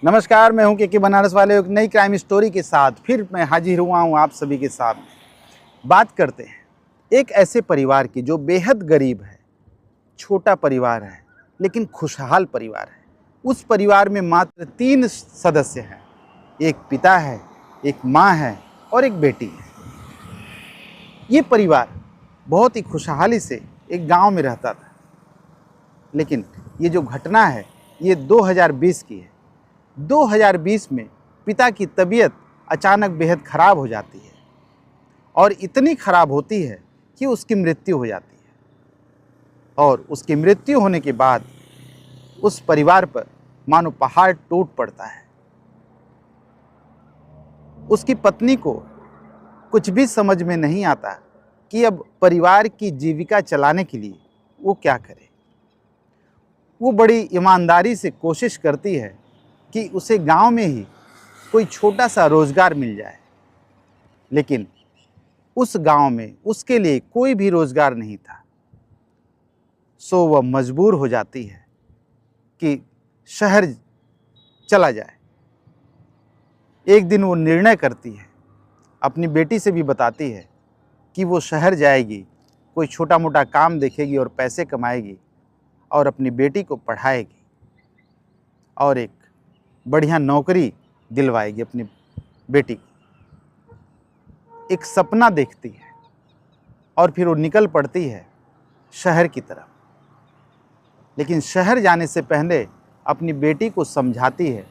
नमस्कार, मैं हूं के बनारस वाले। एक नई क्राइम स्टोरी के साथ फिर मैं हाजिर हुआ हूं आप सभी के साथ। बात करते हैं एक ऐसे परिवार की जो बेहद गरीब है, छोटा परिवार है लेकिन खुशहाल परिवार है। उस परिवार में मात्र 3 सदस्य हैं। एक पिता है, एक माँ है और एक बेटी है। ये परिवार बहुत ही खुशहाली से एक गांव में रहता था, लेकिन ये जो घटना है ये 2020 की है। 2020 में पिता की तबीयत अचानक बेहद खराब हो जाती है और इतनी खराब होती है कि उसकी मृत्यु हो जाती है। और उसकी मृत्यु होने के बाद उस परिवार पर मानो पहाड़ टूट पड़ता है। उसकी पत्नी को कुछ भी समझ में नहीं आता कि अब परिवार की जीविका चलाने के लिए वो क्या करे। वो बड़ी ईमानदारी से कोशिश करती है कि उसे गांव में ही कोई छोटा सा रोजगार मिल जाए, लेकिन उस गांव में उसके लिए कोई भी रोजगार नहीं था। सो वह मजबूर हो जाती है कि शहर चला जाए। एक दिन वो निर्णय करती है, अपनी बेटी से भी बताती है कि वो शहर जाएगी, कोई छोटा मोटा काम देखेगी और पैसे कमाएगी और अपनी बेटी को पढ़ाएगी और एक बढ़िया नौकरी दिलवाएगी अपनी बेटी को। एक सपना देखती है और फिर वो निकल पड़ती है शहर की तरफ। लेकिन शहर जाने से पहले अपनी बेटी को समझाती है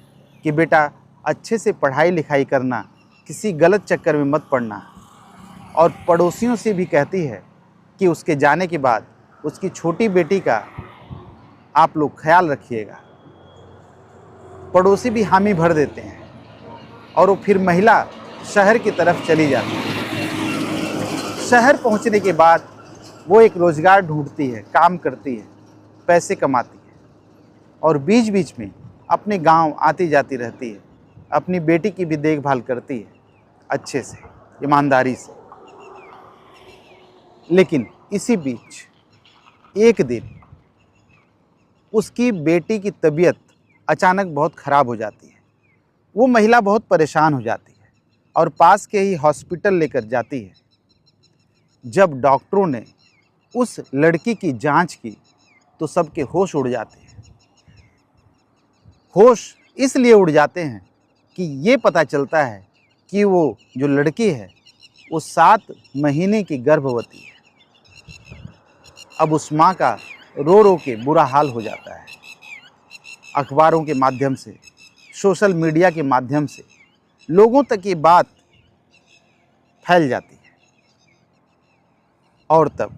कि बेटा, अच्छे से पढ़ाई लिखाई करना, किसी गलत चक्कर में मत पड़ना। और पड़ोसियों से भी कहती है कि उसके जाने के बाद उसकी छोटी बेटी का आप लोग ख्याल रखिएगा। पड़ोसी भी हामी भर देते हैं और वो फिर महिला शहर की तरफ चली जाती है। शहर पहुंचने के बाद वो एक रोज़गार ढूंढती है, काम करती है, पैसे कमाती है और बीच बीच में अपने गांव आती जाती रहती है। अपनी बेटी की भी देखभाल करती है अच्छे से, ईमानदारी से। लेकिन इसी बीच एक दिन उसकी बेटी की तबीयत अचानक बहुत ख़राब हो जाती है। वो महिला बहुत परेशान हो जाती है और पास के ही हॉस्पिटल लेकर जाती है। जब डॉक्टरों ने उस लड़की की जांच की तो सबके होश उड़ जाते हैं। होश इसलिए उड़ जाते हैं कि ये पता चलता है कि वो जो लड़की है वो 7 महीने की गर्भवती है। अब उस माँ का रो रो के बुरा हाल हो जाता है। अखबारों के माध्यम से, सोशल मीडिया के माध्यम से लोगों तक ये बात फैल जाती है और तब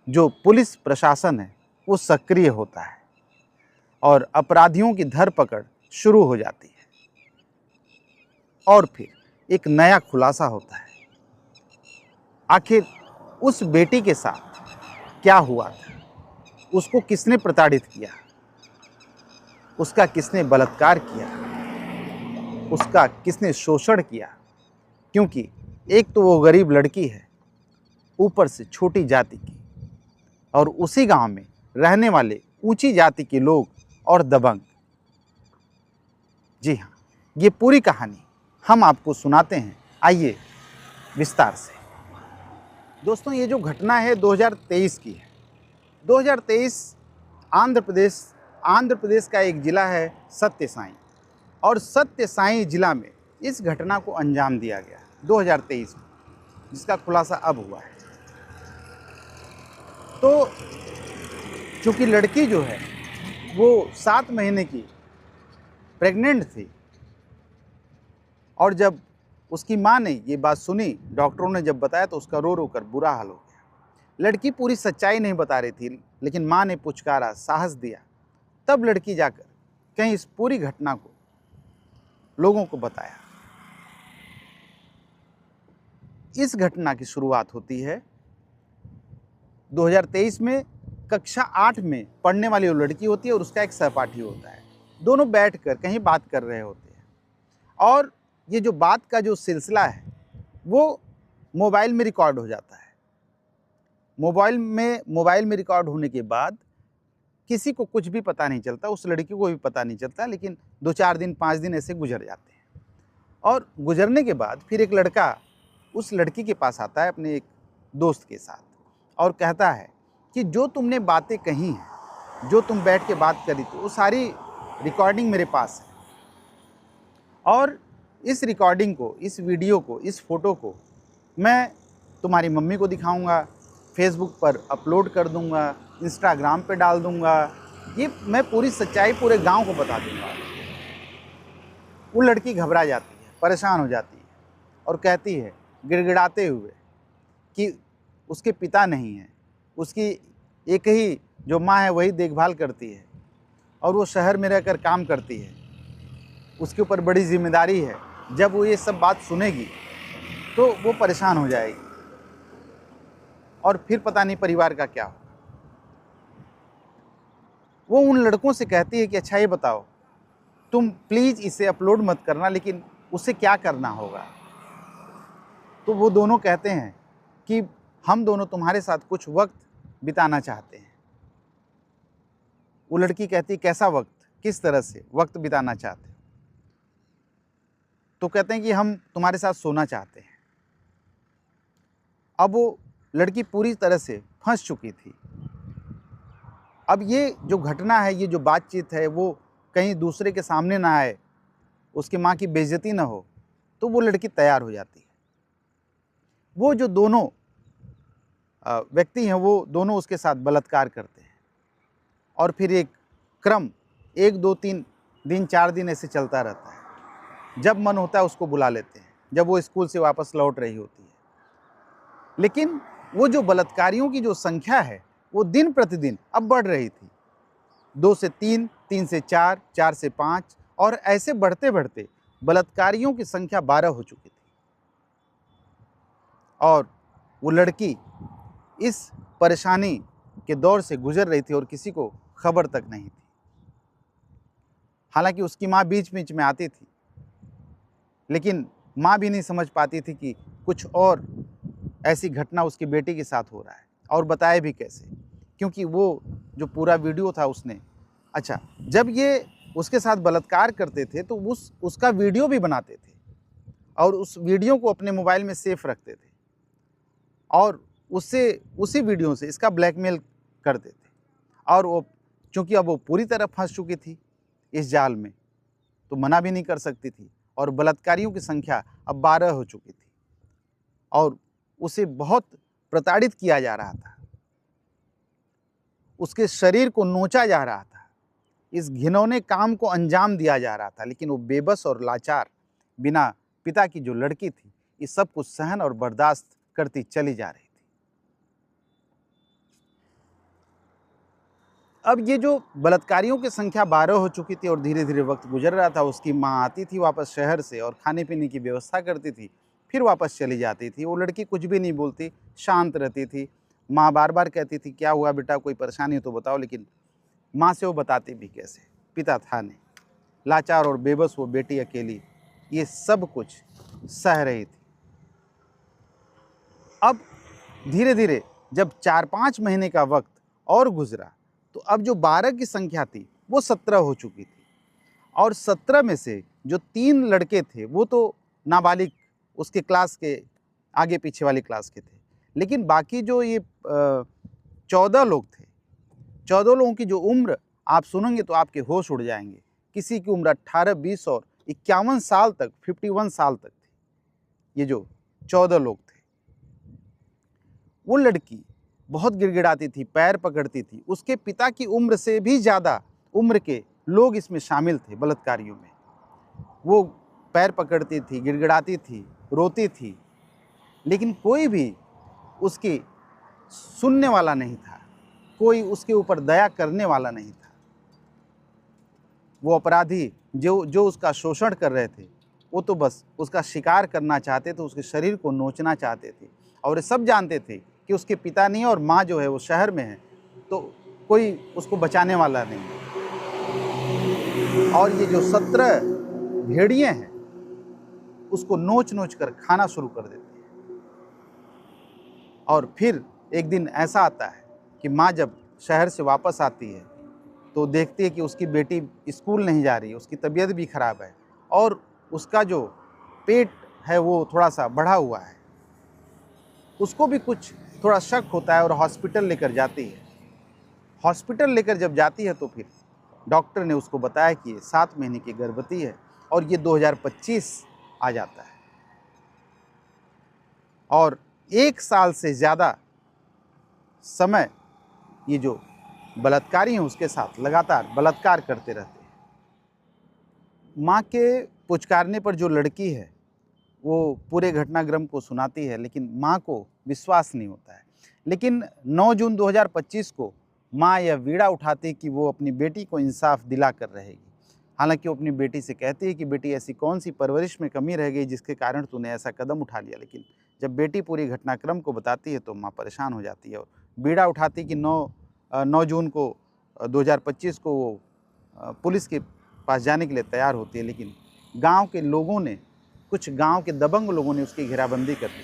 जो पुलिस प्रशासन है वो सक्रिय होता है और अपराधियों की धरपकड़ शुरू हो जाती है। और फिर एक नया खुलासा होता है। आखिर उस बेटी के साथ क्या हुआ था, उसको किसने प्रताड़ित किया, उसका किसने बलात्कार किया, उसका किसने शोषण किया। क्योंकि एक तो वो गरीब लड़की है, ऊपर से छोटी जाति की, और उसी गांव में रहने वाले ऊंची जाति के लोग और दबंग। जी हाँ, ये पूरी कहानी हम आपको सुनाते हैं। आइए विस्तार से। दोस्तों, ये जो घटना है 2023 की है। 2023 आंध्र प्रदेश का एक ज़िला है सत्य साई, और सत्य साई ज़िला में इस घटना को अंजाम दिया गया 2023 में, जिसका खुलासा अब हुआ है। तो चूँकि लड़की जो है वो 7 महीने की प्रेग्नेंट थी, और जब उसकी माँ ने ये बात सुनी, डॉक्टरों ने जब बताया, तो उसका रो रो कर बुरा हाल हो गया। लड़की पूरी सच्चाई नहीं बता रही थी, लेकिन माँ ने पुचकारा, साहस दिया। तब लड़की जाकर कहीं इस पूरी घटना को लोगों को बताया। इस घटना की शुरुआत होती है 2023 में। कक्षा 8 में पढ़ने वाली वो लड़की होती है और उसका एक सहपाठी होता है। दोनों बैठकर कहीं बात कर रहे होते हैं, और ये जो बात का जो सिलसिला है वो मोबाइल में रिकॉर्ड हो जाता है। मोबाइल में रिकॉर्ड होने के बाद किसी को कुछ भी पता नहीं चलता, उस लड़की को भी पता नहीं चलता, लेकिन 2-4 दिन 5 दिन ऐसे गुजर जाते हैं। और गुजरने के बाद फिर एक लड़का उस लड़की के पास आता है अपने एक दोस्त के साथ और कहता है कि जो तुमने बातें कही हैं, जो तुम बैठ के बात करी थी, वो सारी रिकॉर्डिंग मेरे पास है और इस रिकॉर्डिंग को, इस वीडियो को, इस फ़ोटो को मैं तुम्हारी मम्मी को दिखाऊंगा, फेसबुक पर अपलोड कर दूंगा, इंस्टाग्राम पे डाल दूंगा, ये मैं पूरी सच्चाई पूरे गांव को बता दूंगा। वो लड़की घबरा जाती है, परेशान हो जाती है और कहती है गिड़गिड़ाते हुए कि उसके पिता नहीं हैं, उसकी एक ही जो माँ है वही देखभाल करती है और वो शहर में रहकर काम करती है, उसके ऊपर बड़ी जिम्मेदारी है। जब वो ये सब बात सुनेगी तो वो परेशान हो जाएगी और फिर पता नहीं परिवार का क्या हो। वो उन लड़कों से कहती है कि अच्छा ये बताओ, तुम प्लीज़ इसे अपलोड मत करना, लेकिन उसे क्या करना होगा? तो वो दोनों कहते हैं कि हम दोनों तुम्हारे साथ कुछ वक्त बिताना चाहते हैं। वो लड़की कहती है कैसा वक्त, किस तरह से वक्त बिताना चाहते हैं? तो कहते हैं कि हम तुम्हारे साथ सोना चाहते हैं। अब वो लड़की पूरी तरह से फंस चुकी थी। अब ये जो घटना है, ये जो बातचीत है, वो कहीं दूसरे के सामने ना आए, उसकी माँ की बेइज्जती ना हो, तो वो लड़की तैयार हो जाती है। वो जो दोनों व्यक्ति हैं, वो दोनों उसके साथ बलात्कार करते हैं और फिर एक क्रम 1, 2, 3 दिन 4 दिन ऐसे चलता रहता है। जब मन होता है उसको बुला लेते हैं, जब वो स्कूल से वापस लौट रही होती है। लेकिन वो जो बलात्कारियों की जो संख्या है वो दिन प्रतिदिन अब बढ़ रही थी। 2 से 3, 3 से 4, 4 से 5 और ऐसे बढ़ते बढ़ते बलात्कारियों की संख्या 12 हो चुकी थी। और वो लड़की इस परेशानी के दौर से गुजर रही थी और किसी को खबर तक नहीं थी। हालांकि उसकी माँ बीच बीच में आती थी, लेकिन माँ भी नहीं समझ पाती थी कि कुछ और ऐसी घटना उसकी बेटी के साथ हो रहा है, और बताए भी कैसे, क्योंकि वो जो पूरा वीडियो था उसने, अच्छा जब ये उसके साथ बलात्कार करते थे तो उसका वीडियो भी बनाते थे और उस वीडियो को अपने मोबाइल में सेफ रखते थे और उससे उसी वीडियो से इसका ब्लैकमेल करते थे। और वो चूँकि अब वो पूरी तरह फंस चुकी थी इस जाल में, तो मना भी नहीं कर सकती थी और बलात्कारियों की संख्या अब 12 हो चुकी थी और उसे बहुत प्रताड़ित किया जा रहा था, उसके शरीर को नोचा जा रहा था, इस घिनौने काम को अंजाम दिया जा रहा था। लेकिन वो बेबस और लाचार बिना पिता की जो लड़की थी, इस सब कुछ सहन और बर्दाश्त करती चली जा रही थी। अब ये जो बलात्कारियों की संख्या 12 हो चुकी थी और धीरे धीरे वक्त गुजर रहा था, उसकी माँ आती थी वापस शहर से और खाने पीने की व्यवस्था करती थी, फिर वापस चली जाती थी। वो लड़की कुछ भी नहीं बोलती, शांत रहती थी। माँ बार बार कहती थी क्या हुआ बेटा, कोई परेशानी हो तो बताओ, लेकिन माँ से वो बताती भी कैसे, पिता था नहीं, लाचार और बेबस वो बेटी अकेली ये सब कुछ सह रही थी। अब धीरे धीरे जब 4-5 महीने का वक्त और गुजरा तो अब जो 12 की संख्या थी वो 17 हो चुकी थी और 17 में से जो 3 लड़के थे वो तो नाबालिग उसके क्लास के आगे पीछे वाली क्लास के थे, लेकिन बाकी जो ये 14 लोग थे, 14 लोगों की जो उम्र आप सुनेंगे तो आपके होश उड़ जाएंगे। किसी की उम्र 18, 20 और 51 साल तक, 51 साल तक थी। ये जो 14 लोग थे, वो लड़की बहुत गिड़गिड़ाती थी, पैर पकड़ती थी। उसके पिता की उम्र से भी ज़्यादा उम्र के लोग इसमें शामिल थे बलात्कारियों में। वो पैर पकड़ती थी, गिड़गिड़ाती थी, रोती थी, लेकिन कोई भी उसकी सुनने वाला नहीं था, कोई उसके ऊपर दया करने वाला नहीं था। वो अपराधी जो उसका शोषण कर रहे थे, वो तो बस उसका शिकार करना चाहते थे, उसके शरीर को नोचना चाहते थे और ये सब जानते थे कि उसके पिता नहीं और माँ जो है वो शहर में है, तो कोई उसको बचाने वाला नहीं है। और ये जो 17 भेड़िए हैं उसको नोच नोच कर खाना शुरू कर देते हैं। और फिर एक दिन ऐसा आता है कि माँ जब शहर से वापस आती है तो देखती है कि उसकी बेटी स्कूल नहीं जा रही, उसकी तबीयत भी ख़राब है और उसका जो पेट है वो थोड़ा-सा बढ़ा हुआ है। उसको भी कुछ थोड़ा शक होता है और हॉस्पिटल लेकर जाती है। हॉस्पिटल लेकर जब जाती है तो फिर डॉक्टर ने उसको बताया कि ये 7 महीने की गर्भवती है और ये 2025 आ जाता है और 1 साल से ज़्यादा समय ये जो बलात्कारी हैं उसके साथ लगातार बलात्कार करते रहते हैं। माँ के पुचकारने पर जो लड़की है वो पूरे घटनाक्रम को सुनाती है, लेकिन माँ को विश्वास नहीं होता है। लेकिन 9 जून 2025 को माँ यह बीड़ा उठाती कि वो अपनी बेटी को इंसाफ दिला कर रहेगी। हालांकि वो अपनी बेटी से कहती है कि बेटी ऐसी कौन सी परवरिश में कमी रह गई जिसके कारण तूने ऐसा कदम उठा लिया, लेकिन जब बेटी पूरी घटनाक्रम को बताती है तो माँ परेशान हो जाती है और बीड़ा उठाती कि 9 जून को 2025 को वो पुलिस के पास जाने के लिए तैयार होती है, लेकिन गांव के लोगों ने, कुछ गांव के दबंग लोगों ने उसकी घेराबंदी कर दी।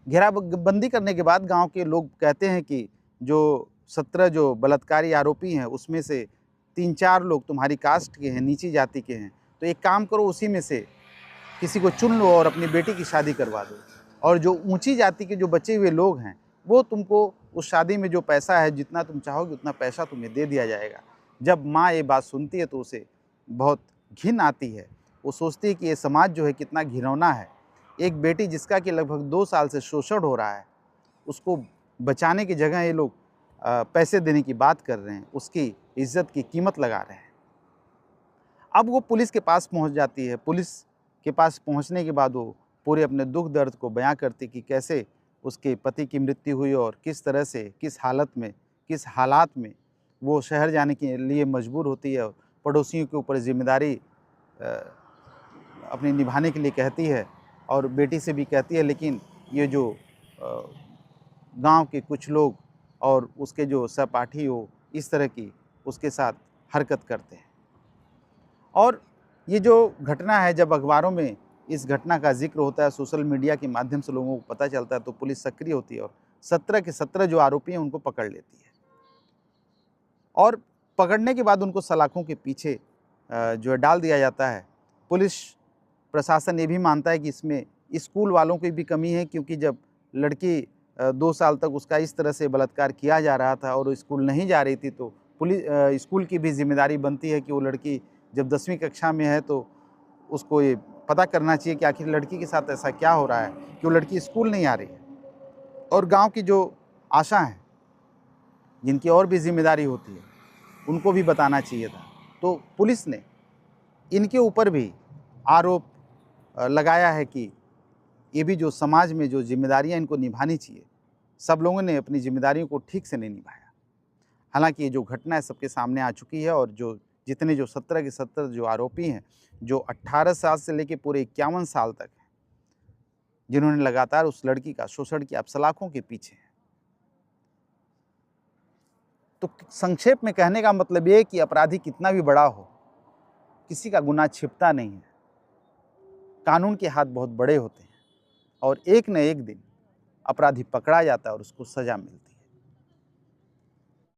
घेराबंदी करने के बाद गांव के लोग कहते हैं कि जो 17 जो बलात्कारी आरोपी हैं उसमें से 3-4 लोग तुम्हारी कास्ट के हैं, नीची जाति के हैं, तो एक काम करो उसी में से किसी को चुन लो और अपनी बेटी की शादी करवा दो, और जो ऊंची जाति के जो बचे हुए लोग हैं वो तुमको उस शादी में जो पैसा है, जितना तुम चाहोगे उतना पैसा तुम्हें दे दिया जाएगा। जब माँ ये बात सुनती है तो उसे बहुत घिन आती है। वो सोचती है कि ये समाज जो है कितना घिनौना है। एक बेटी जिसका कि लगभग 2 साल से शोषण हो रहा है, उसको बचाने की जगह ये लोग पैसे देने की बात कर रहे हैं, उसकी इज्जत की कीमत लगा रहे हैं। अब वो पुलिस के पास पहुंच जाती है। पुलिस के पास पहुंचने के बाद वो पूरे अपने दुख दर्द को बयां करती कि कैसे उसके पति की मृत्यु हुई और किस तरह से, किस हालत में, किस हालात में वो शहर जाने के लिए मजबूर होती है और पड़ोसियों के ऊपर जिम्मेदारी अपनी निभाने के लिए कहती है और बेटी से भी कहती है, लेकिन ये जो गांव के कुछ लोग और उसके जो सहपाठी हो इस तरह की उसके साथ हरकत करते हैं। और ये जो घटना है, जब अखबारों में इस घटना का जिक्र होता है, सोशल मीडिया के माध्यम से लोगों को पता चलता है, तो पुलिस सक्रिय होती है और 17 के 17 जो आरोपी हैं उनको पकड़ लेती है और पकड़ने के बाद उनको सलाखों के पीछे जो है डाल दिया जाता है। पुलिस प्रशासन ये भी मानता है कि इसमें स्कूल वालों की भी कमी है, क्योंकि जब लड़की 2 साल तक उसका इस तरह से बलात्कार किया जा रहा था और स्कूल नहीं जा रही थी, तो पुलिस स्कूल की भी जिम्मेदारी बनती है कि वो लड़की जब 10वीं कक्षा में है तो उसको ये पता करना चाहिए कि आखिर लड़की के साथ ऐसा क्या हो रहा है कि वो लड़की स्कूल नहीं आ रही है। और गांव की जो आशा हैं, जिनकी और भी जिम्मेदारी होती है, उनको भी बताना चाहिए था। तो पुलिस ने इनके ऊपर भी आरोप लगाया है कि ये भी जो समाज में जो जिम्मेदारियां इनको निभानी चाहिए, सब लोगों ने अपनी जिम्मेदारियों को ठीक से नहीं निभाया। हालांकि ये जो घटना है सबके सामने आ चुकी है और जो जितने जो 17 के 17 जो आरोपी हैं, जो 18 साल से लेकर पूरे 51 साल तक हैं, जिन्होंने लगातार उस लड़की का शोषण किया, अब सलाखों के पीछे हैं। तो संक्षेप में कहने का मतलब ये कि अपराधी कितना भी बड़ा हो, किसी का गुनाह छिपता नहीं है। कानून के हाथ बहुत बड़े होते हैं और एक न एक दिन अपराधी पकड़ा जाता है और उसको सजा मिलती है।